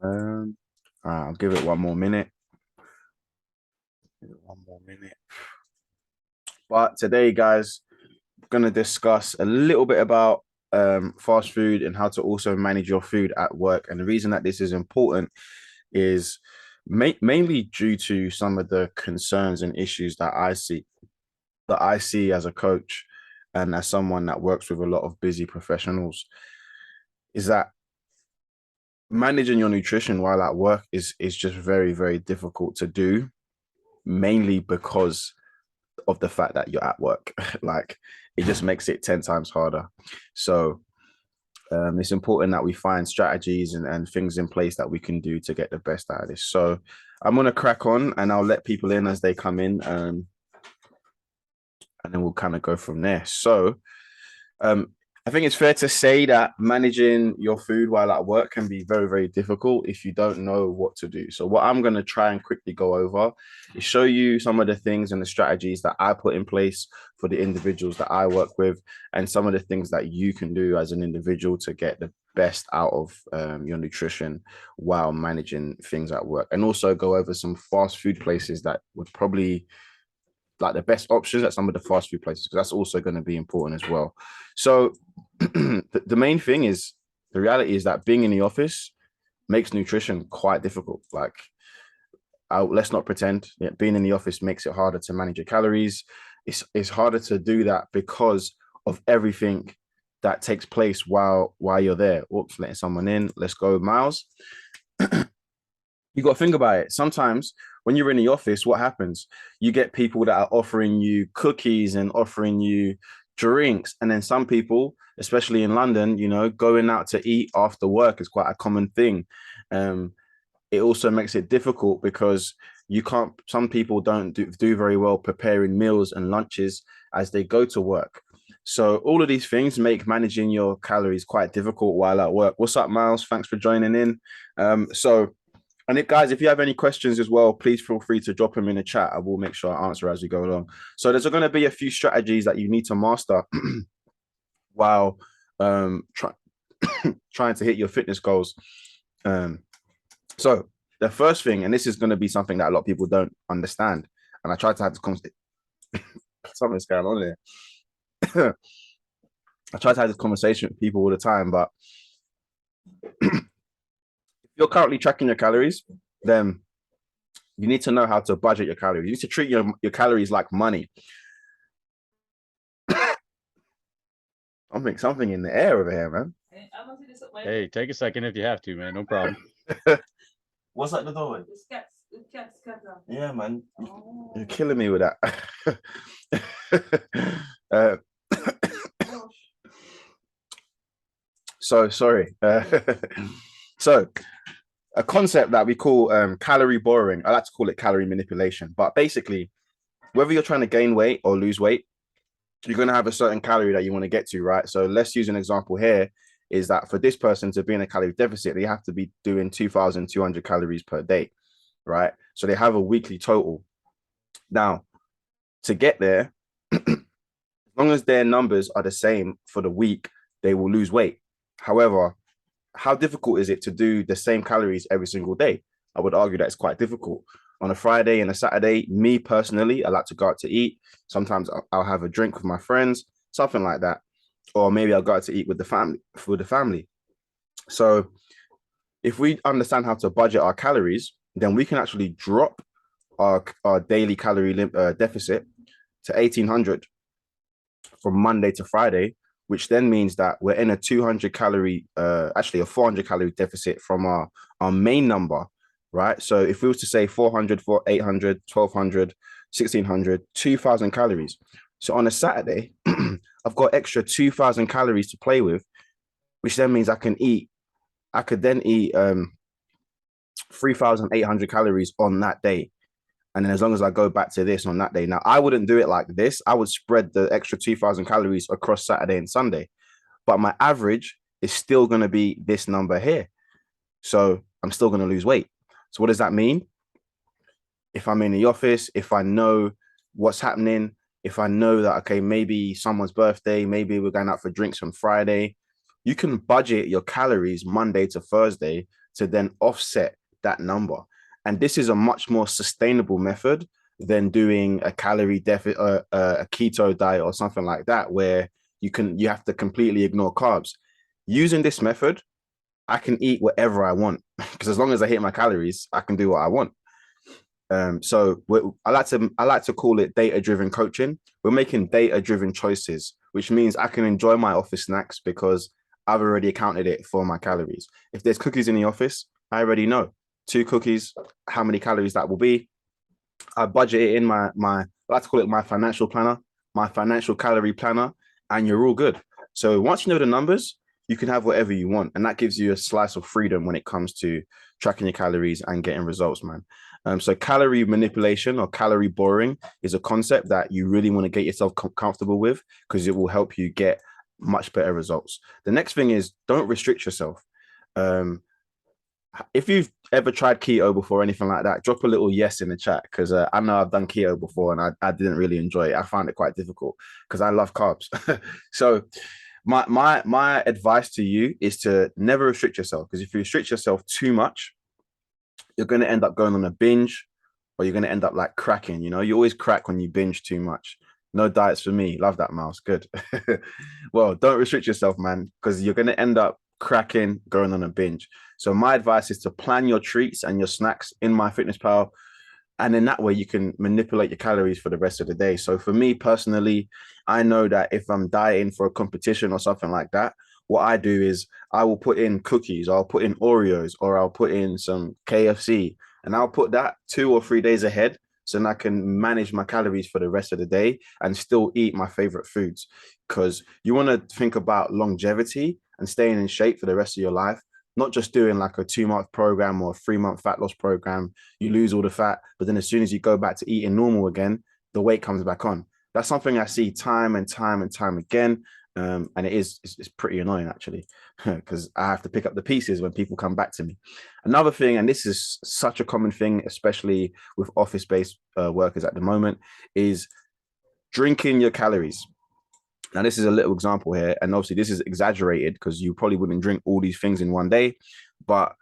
Um, I'll give it one more minute. Give it one more minute. But today, guys, we're gonna discuss a little bit about fast food and how to also manage your food at work. And the reason that this is important is mainly due to some of the concerns and issues that I see as a coach and as someone that works with a lot of busy professionals. Is that managing your nutrition while at work is just very, very difficult to do, mainly because of the fact that you're at work. Like, it just makes it 10 times harder. So it's important that we find strategies and things in place that we can do to get the best out of this. So I'm going to crack on and I'll let people in as they come in, and then we'll kind of go from there. So um, I think it's fair to say that managing your food while at work can be very, very difficult if you don't know what to do. So, what I'm going to try and quickly go over is show you some of the things and the strategies that I put in place for the individuals that I work with, and some of the things that you can do as an individual to get the best out of your nutrition while managing things at work. And also go over some fast food places that would probably like the best options at some of the fast food places, because that's also going to be important as well. So the main thing is, the reality is that being in the office makes nutrition quite difficult. Like, let's not pretend that being in the office makes it harder to manage your calories. It's harder to do that because of everything that takes place while you're there. Oops, letting someone in. Let's go, Miles. You got to think about it. Sometimes when you're in the office, what happens? You get people that are offering you cookies and offering you drinks. And then some people, especially in London, going out to eat after work is quite a common thing. Um, it also makes it difficult because some people don't do very well preparing meals and lunches as they go to work. So all of these things make managing your calories quite difficult while at work. What's up, Miles? Thanks for joining in. And if you have any questions as well, please feel free to drop them in the chat. I will make sure I answer as we go along. So there's going to be a few strategies that you need to master while trying to hit your fitness goals. So the first thing, and this is going to be something that a lot of people don't understand, and I try to have this conversation. Something's going on there. I try to have this conversation with people all the time, but if you're currently tracking your calories, then you need to know how to budget your calories. You need to treat your calories like money. Something in the air over here, man. Hey, take a second if you have to, man. No problem. What's at the door? Yeah, man. You're killing me with that. So sorry. So a concept that we call calorie borrowing. I like to call it calorie manipulation. But basically, whether you're trying to gain weight or lose weight, you're going to have a certain calorie that you want to get to, right? So let's use an example here, is that for this person to be in a calorie deficit, they have to be doing 2,200 calories per day, right? So they have a weekly total. Now, to get there, as long as their numbers are the same for the week, they will lose weight. However, how difficult is it to do the same calories every single day? I would argue that it's quite difficult. On a Friday and a Saturday, me personally, I like to go out to eat. Sometimes I'll have a drink with my friends, something like that. Or maybe I'll go out to eat with the family. So if we understand how to budget our calories, then we can actually drop our daily calorie deficit to 1,800 from Monday to Friday, which then means that we're in a 200 calorie, actually a 400 calorie deficit from our main number, right? So if we were to say 400, 800, 1,200, 1,600, 2,000 calories. So on a Saturday, I've got extra 2,000 calories to play with, which then means I could then eat 3,800 calories on that day. And then as long as I go back to this on that day. Now, I wouldn't do it like this. I would spread the extra 2,000 calories across Saturday and Sunday. But my average is still going to be this number here. So I'm still going to lose weight. So what does that mean? If I'm in the office, if I know what's happening, if I know that, okay, maybe someone's birthday, maybe we're going out for drinks on Friday, you can budget your calories Monday to Thursday to then offset that number. And this is a much more sustainable method than doing a calorie deficit, a keto diet or something like that, where you have to completely ignore carbs. Using this method, I can eat whatever I want because as long as I hit my calories, I can do what I want. So I like to call it data driven coaching. We're making data driven choices, which means I can enjoy my office snacks because I've already accounted it for my calories. If there's cookies in the office, I already know 2 cookies, how many calories that will be. I budget it in my I like to call it my financial planner, my financial calorie planner, and you're all good. So once you know the numbers, you can have whatever you want, and that gives you a slice of freedom when it comes to tracking your calories and getting results, man. So calorie manipulation or calorie borrowing is a concept that you really want to get yourself comfortable with because it will help you get much better results. The next thing is don't restrict yourself. Um, if you've ever tried keto before or anything like that, drop a little yes in the chat because I know I've done keto before and I didn't really enjoy it. I found it quite difficult because I love carbs. So my advice to you is to never restrict yourself because if you restrict yourself too much, you're going to end up going on a binge or you're going to end up like cracking. You know, you always crack when you binge too much. No diets for me. Love that, Mouse. Good. Well, don't restrict yourself, man, because you're going to end up cracking, going on a binge. So my advice is to plan your treats and your snacks in MyFitnessPal, and then that way you can manipulate your calories for the rest of the day. So for me personally, I know that if I'm dieting for a competition or something like that, what I do is I will put in cookies, I'll put in Oreos, or I'll put in some KFC, and I'll put that 2 or 3 days ahead so then I can manage my calories for the rest of the day and still eat my favorite foods. Because you want to think about longevity and staying in shape for the rest of your life, not just doing like a 2 month program or a 3 month fat loss program. You lose all the fat, but then as soon as you go back to eating normal again, the weight comes back on. That's something I see time and time and time again. And it's pretty annoying actually because I have to pick up the pieces when people come back to me. Another thing, and this is such a common thing, especially with office-based workers at the moment, is drinking your calories. Now, this is a little example here, and obviously this is exaggerated because you probably wouldn't drink all these things in one day, but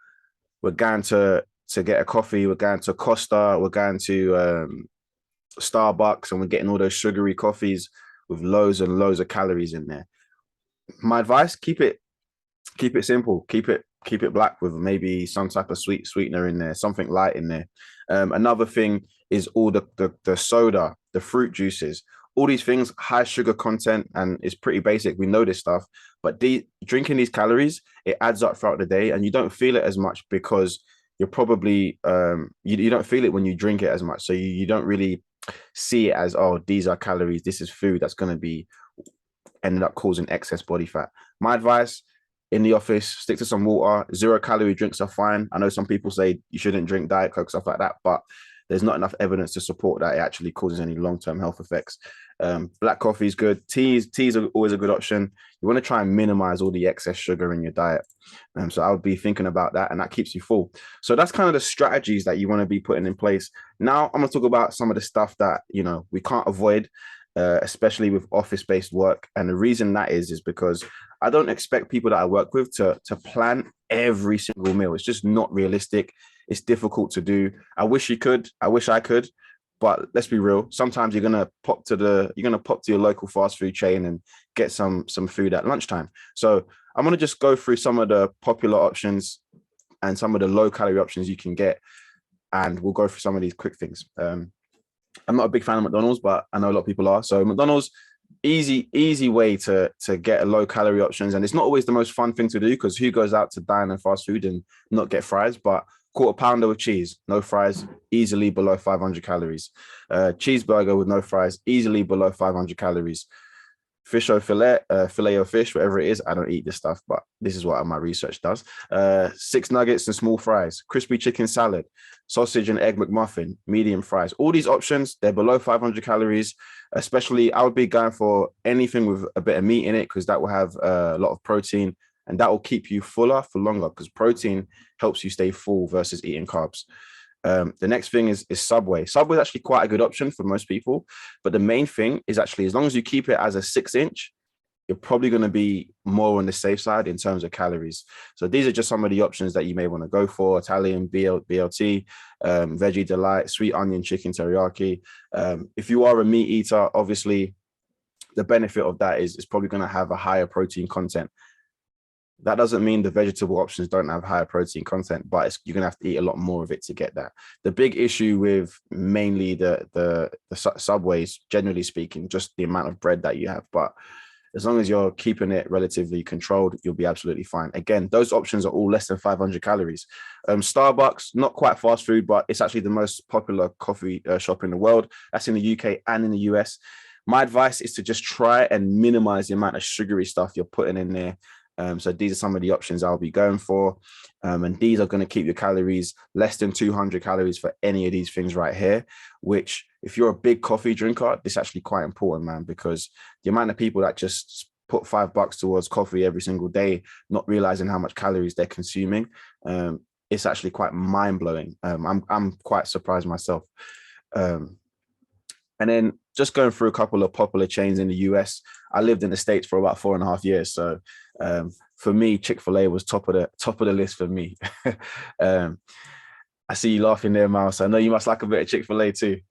we're going to get a coffee, we're going to Costa, we're going to Starbucks, and we're getting all those sugary coffees with loads and loads of calories in there. My advice: keep it simple, keep it black with maybe some type of sweetener in there, something light in there. Another thing is all the soda, the fruit juices, all these things, high sugar content, and it's pretty basic. We know this stuff, but drinking these calories, it adds up throughout the day, and you don't feel it as much because you're probably you don't feel it when you drink it as much, so you don't really see it as, oh, these are calories, this is food that's going to be ended up causing excess body fat. My advice: in the office, stick to some water. 0 calorie drinks are fine. I know some people say you shouldn't drink Diet Coke, stuff like that, but there's not enough evidence to support that it actually causes any long-term health effects. Black coffee is good. Teas are always a good option. You want to try and minimize all the excess sugar in your diet. So I would be thinking about that, and that keeps you full. So that's kind of the strategies that you want to be putting in place. Now I'm going to talk about some of the stuff that, you know, we can't avoid, especially with office-based work. And the reason that is because I don't expect people that I work with to plan every single meal. It's just not realistic. It's difficult to do. I wish you could. I wish I could. But let's be real. Sometimes you're gonna pop to your local fast food chain and get some food at lunchtime. So I'm gonna just go through some of the popular options and some of the low calorie options you can get, and we'll go through some of these quick things. I'm not a big fan of McDonald's, but I know a lot of people are. So McDonald's, easy way to get a low calorie options, and it's not always the most fun thing to do because who goes out to dine and fast food and not get fries? But quarter pounder with cheese, no fries, easily below 500 calories. Cheeseburger with no fries, easily below 500 calories. Fish o fillet, filet o fish, whatever it is. I don't eat this stuff, but this is what my research does. 6 nuggets and small fries, crispy chicken salad, sausage and egg McMuffin, medium fries. All these options, they're below 500 calories. Especially, I would be going for anything with a bit of meat in it because that will have a lot of protein, and that will keep you fuller for longer because protein helps you stay full versus eating carbs. The next thing is Subway. Subway is actually quite a good option for most people, but the main thing is actually as long as you keep it as a 6 inch, you're probably going to be more on the safe side in terms of calories. So these are just some of the options that you may want to go for: Italian BLT, veggie delight, sweet onion chicken teriyaki. If you are a meat eater, obviously the benefit of that is it's probably going to have a higher protein content. That doesn't mean the vegetable options don't have higher protein content, but you're going to have to eat a lot more of it to get that. The big issue with mainly the Subways, generally speaking, just the amount of bread that you have. But as long as you're keeping it relatively controlled, you'll be absolutely fine. Again, those options are all less than 500 calories. Starbucks, not quite fast food, but it's actually the most popular coffee shop in the world. That's in the UK and in the US. My advice is to just try and minimize the amount of sugary stuff you're putting in there. So these are some of the options I'll be going for. And these are going to keep your calories less than 200 calories for any of these things right here, which if you're a big coffee drinker, this is actually quite important, man, because the amount of people that just put $5 towards coffee every single day, not realizing how much calories they're consuming, it's actually quite mind blowing. I'm quite surprised myself. And then just going through a couple of popular chains in the US. I lived in the States for about 4.5 years. So for me, Chick-fil-A was top of the list for me. I see you laughing there, Miles. I know you must like a bit of Chick-fil-A too.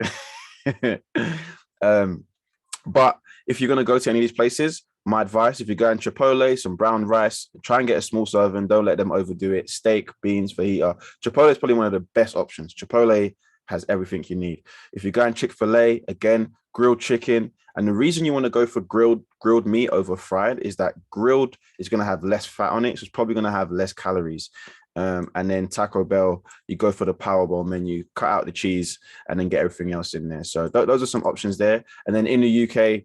But if you're going to go to any of these places, my advice, if you're going Chipotle, some brown rice, try and get a small serving. Don't let them overdo it. Steak, beans, fajita. Chipotle is probably one of the best options. Chipotle has everything you need. If you're going Chick-fil-A, again, grilled chicken. And the reason you want to go for grilled meat over fried is that grilled is going to have less fat on it. So it's probably going to have less calories. And then Taco Bell, you go for the Powerball menu, cut out the cheese, and then get everything else in there. So those are some options there. And then in the UK,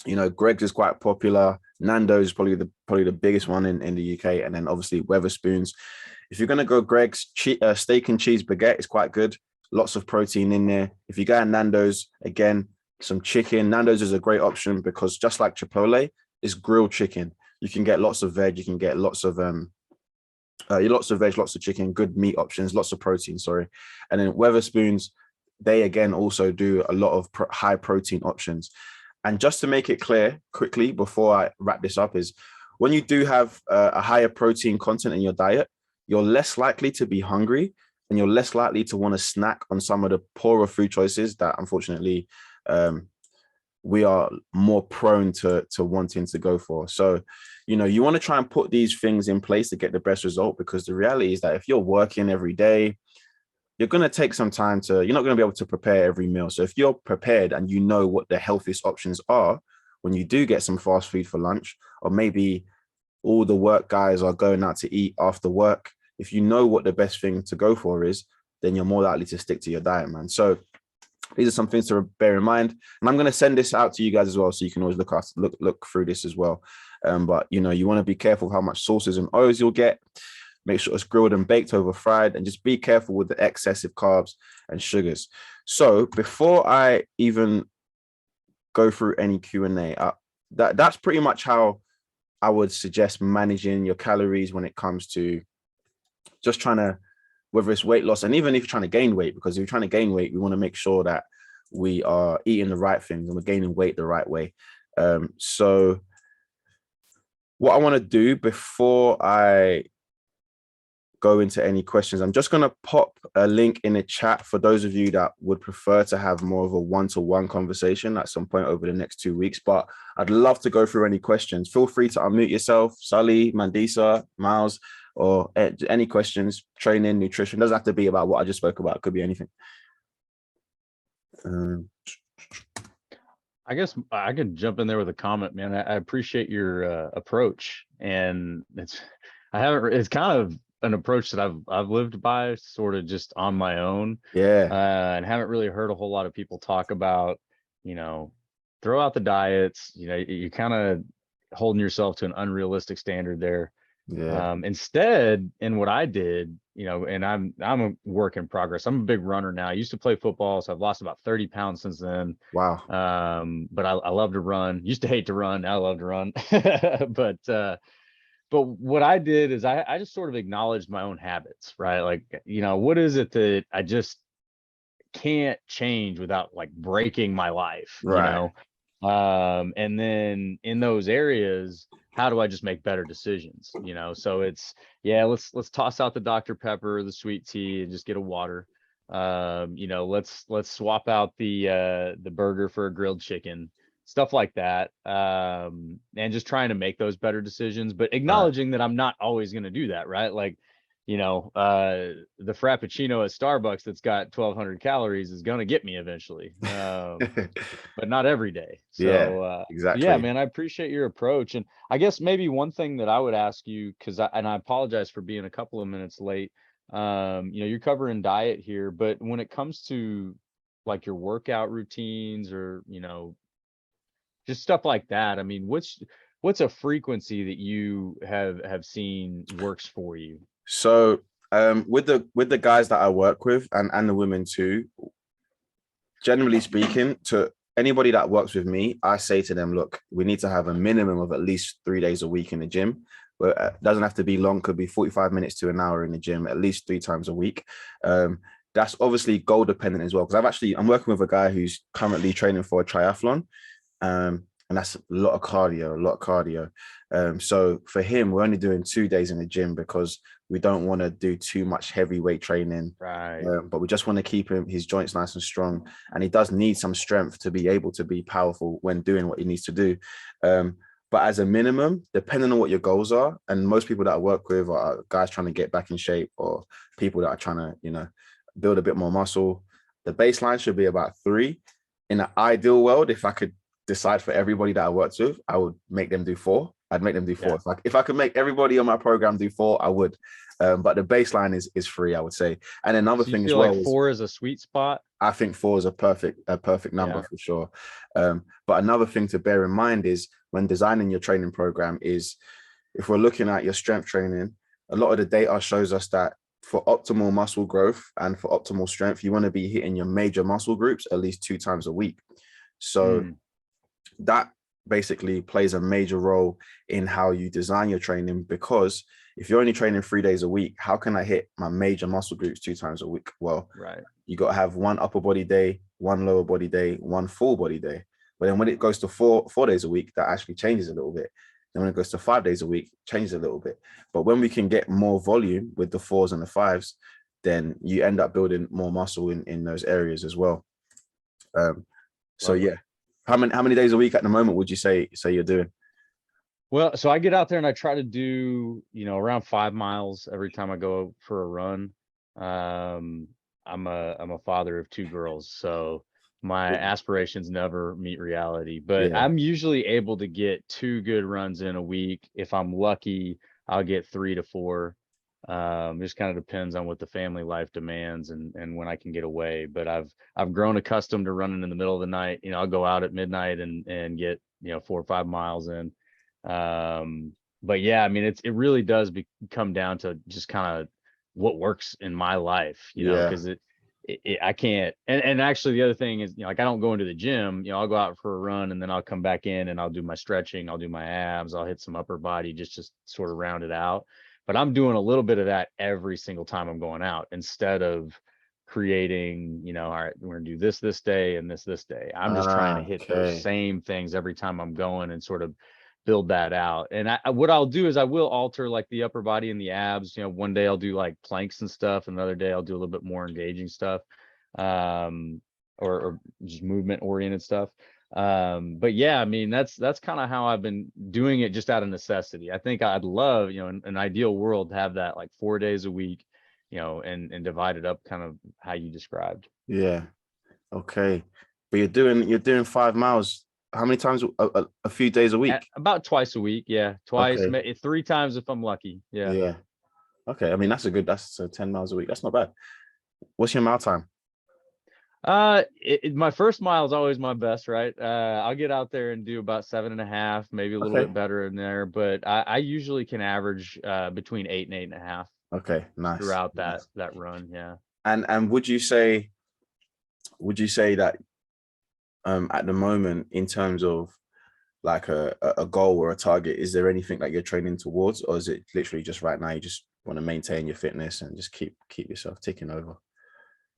you know, Greggs is quite popular. Nando's is probably the biggest one in the UK. And then obviously Weatherspoons. If you're going to go Greggs, steak and cheese baguette is quite good. Lots of protein in there. If you go at Nando's, again, some chicken. Nando's is a great option because just like Chipotle, it's grilled chicken. You can get lots of veg. You can get lots of veg, lots of chicken, good meat options, lots of protein, sorry. And then Weatherspoons, they again also do a lot of high protein options. And just to make it clear quickly before I wrap this up is when you do have a higher protein content in your diet, you're less likely to be hungry and you're less likely to want to snack on some of the poorer food choices that unfortunately we are more prone to wanting to go for. So, you know, you want to try and put these things in place to get the best result, because the reality is that if you're working every day, you're going to take some time you're not going to be able to prepare every meal. So if you're prepared and you know what the healthiest options are, when you do get some fast food for lunch, or maybe all the work guys are going out to eat after work, if you know what the best thing to go for is, then you're more likely to stick to your diet, man. So these are some things to bear in mind. And I'm going to send this out to you guys as well, so you can always look through this as well. But, you know, you want to be careful how much sauces and oils you'll get. Make sure it's grilled and baked over fried, and just be careful with the excessive carbs and sugars. So before I even go through any Q&A, that's pretty much how I would suggest managing your calories when it comes to just trying to, whether it's weight loss, and even if you're trying to gain weight, because if you're trying to gain weight, we want to make sure that we are eating the right things and we're gaining weight the right way. So what I want to do before I go into any questions, I'm just going to pop a link in the chat for those of you that would prefer to have more of a one-to-one conversation at some point over the next 2 weeks. But I'd love to go through any questions. Feel free to unmute yourself, Sully, Mandisa, Miles, or any questions. Training, nutrition, doesn't have to be about what I just spoke about. It could be anything. I guess I could jump in there with a comment, man. I appreciate your approach, and it's kind of an approach that I've lived by, sort of just on my own. And haven't really heard a whole lot of people talk about, you know, throw out the diets. You know, you kind of holding yourself to an unrealistic standard there. Instead, in what I did, you know, and I'm a work in progress. I'm a big runner now. I used to play football, so I've lost about 30 pounds since then. Wow. But I love to run. Used to hate to run. Now I love to run. But what I did is I just sort of acknowledged my own habits, right? Like, you know, what is it that I just can't change without like breaking my life, right. You know? And then in those areas, how do I just make better decisions? So it's, yeah, let's toss out the Dr. Pepper, the sweet tea, and just get a water. Let's swap out the burger for a grilled chicken, stuff like that. And just trying to make those better decisions, but Right. acknowledging that I'm not always going to do that, right? Like, the Frappuccino at Starbucks that's got 1,200 calories is going to get me eventually. But not every day. Yeah, So yeah, exactly. man, I appreciate your approach. And I guess maybe one thing that I would ask you, because I apologize for being a couple of minutes late. You're covering diet here, but when it comes to like your workout routines or, just stuff like that, I mean, what's a frequency that you have seen works for you? So with the guys that I work with and the women too, generally speaking, to anybody that works with me, I say to them, look, we need to have a minimum of at least 3 days a week in the gym. But it doesn't have to be long, could be 45 minutes to an hour in the gym, at least 3 times a week. That's obviously goal dependent as well. Because I'm working with a guy who's currently training for a triathlon. And that's a lot of cardio. So for him, we're only doing 2 days in the gym because we don't want to do too much heavyweight training. Right. But we just want to keep his joints nice and strong, and he does need some strength to be able to be powerful when doing what he needs to do. But as a minimum, depending on what your goals are, and most people that I work with are guys trying to get back in shape or people that are trying to, build a bit more muscle. The baseline should be about 3. In an ideal world, if I could decide for everybody that I worked with, I would make them do 4. I'd make them do 4. Yeah. If I could make everybody on my program do 4, I would. But the baseline is 3, I would say. And another So you thing as feel like well is 4 is a sweet spot? I think 4 is a perfect number Yeah. for sure. But another thing to bear in mind is when designing your training program is if we're looking at your strength training, a lot of the data shows us that for optimal muscle growth and for optimal strength, you want to be hitting your major muscle groups at least 2 times a week. So that basically plays a major role in how you design your training, because if you're only training 3 days a week, how can I hit my major muscle groups 2 times a week? Well, Right. you got to have one upper body day, one lower body day, one full body day. But then when it goes to four days a week, that actually changes a little bit. Then when it goes to 5 days a week, changes a little bit. But when we can get more volume with the 4s and the 5s, then you end up building more muscle in those areas as well. So Love it. yeah, how many days a week at the moment would you say you're doing? Well, so I get out there and I try to do, around 5 miles every time I go for a run. I'm a father of 2 girls, so my aspirations never meet reality, but Yeah. I'm usually able to get 2 good runs in a week. If I'm lucky, I'll get 3 to 4. Just kind of depends on what the family life demands and when I can get away. But I've grown accustomed to running in the middle of the night. I'll go out at midnight and get 4 or 5 miles in. But yeah, I mean, it really does come down to just kind of what works in my life, Yeah. because I can't. And actually, the other thing is, like I don't go into the gym. I'll go out for a run and then I'll come back in and I'll do my stretching, I'll do my abs, I'll hit some upper body just sort of round it out. But I'm doing a little bit of that every single time I'm going out instead of creating, all right, we're gonna do this day and this day. I'm just trying to hit those Okay. same things every time I'm going and sort of build that out. And what I'll do is I will alter like the upper body and the abs. One day I'll do like planks and stuff. Another day I'll do a little bit more engaging stuff, um, or just movement oriented stuff. But yeah, I mean, that's kind of how I've been doing it, just out of necessity. I think I'd love, in an ideal world, to have that like 4 days a week, and divide it up kind of how you described. Yeah. Okay. But you're doing 5 miles. How many times? A few days a week. About twice a week. Yeah. Twice, Okay. 3 times if I'm lucky. Yeah. Yeah. Okay. I mean, that's 10 miles a week. That's not bad. What's your mile time? My first mile is always my best, right? I'll get out there and do about 7.5, maybe a little Okay. bit better in there, but I usually can average between 8 and 8.5 Okay. Nice. throughout Nice. that run. Yeah. And would you say that at the moment, in terms of like a goal or a target, is there anything that you're training towards, or is it literally just right now you just want to maintain your fitness and just keep yourself ticking over?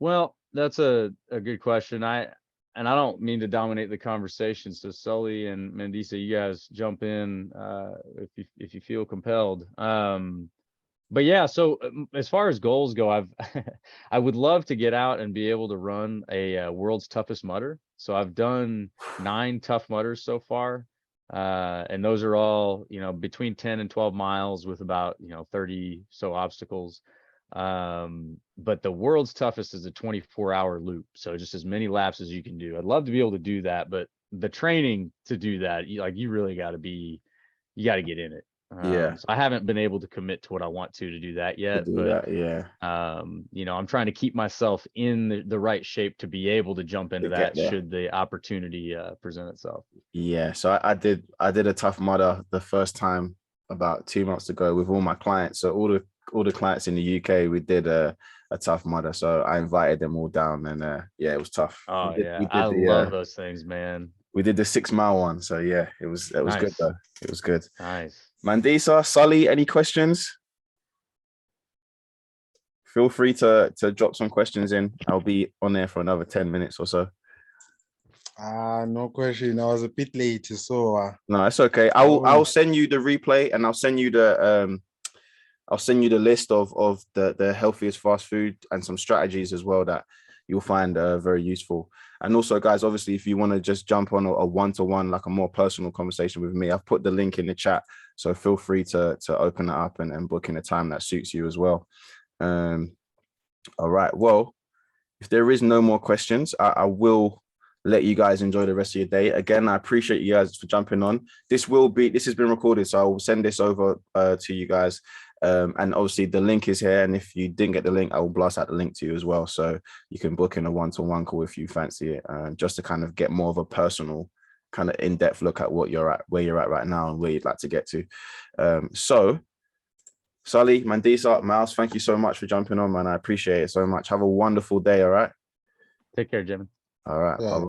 Well, that's a good question. and I don't mean to dominate the conversation. So Sully and Mandisa, you guys jump in if you feel compelled. But yeah, so as far as goals go, I would love to get out and be able to run a world's toughest mudder. So I've done 9 tough mudders so far. And those are all, between 10 and 12 miles with about, 30 so obstacles. But the world's toughest is a 24-hour loop. So just as many laps as you can do. I'd love to be able to do that, but the training to do that, you really got to get in it. So I haven't been able to commit to what I want to do that yet, but I'm trying to keep myself in the right shape to be able to jump into that should the opportunity present itself. Yeah, so I did a tough mudder the first time about 2 months ago with all my clients. So all the clients in the UK, we did a tough mudder. So I invited them all down, and it was tough. Oh I love those things, man. We did the 6 mile one, so yeah, it was nice. Good though. It was good. Nice. Mandisa, Sully, any questions? Feel free to drop some questions in. I'll be on there for another 10 minutes or so. No question. I was a bit late, so no, it's okay. I'll send you the replay, and I'll send you the list of the healthiest fast food and some strategies as well that you'll find very useful. And also, guys, obviously, if you want to just jump on a one-to-one, like a more personal conversation with me, I've put the link in the chat. So feel free to open it up and book in a time that suits you as well. All right. Well, if there is no more questions, I will let you guys enjoy the rest of your day. Again, I appreciate you guys for jumping on. This has been recorded, so I will send this over to you guys. And obviously the link is here. And if you didn't get the link, I will blast out the link to you as well. So you can book in a one-to-one call if you fancy it, just to kind of get more of a personal kind of in-depth look at where you're at right now and where you'd like to get to. So Sully, Mandisa, Mouse, thank you so much for jumping on, man. I appreciate it so much. Have a wonderful day. All right. Take care, Jimmy. All right. Yeah.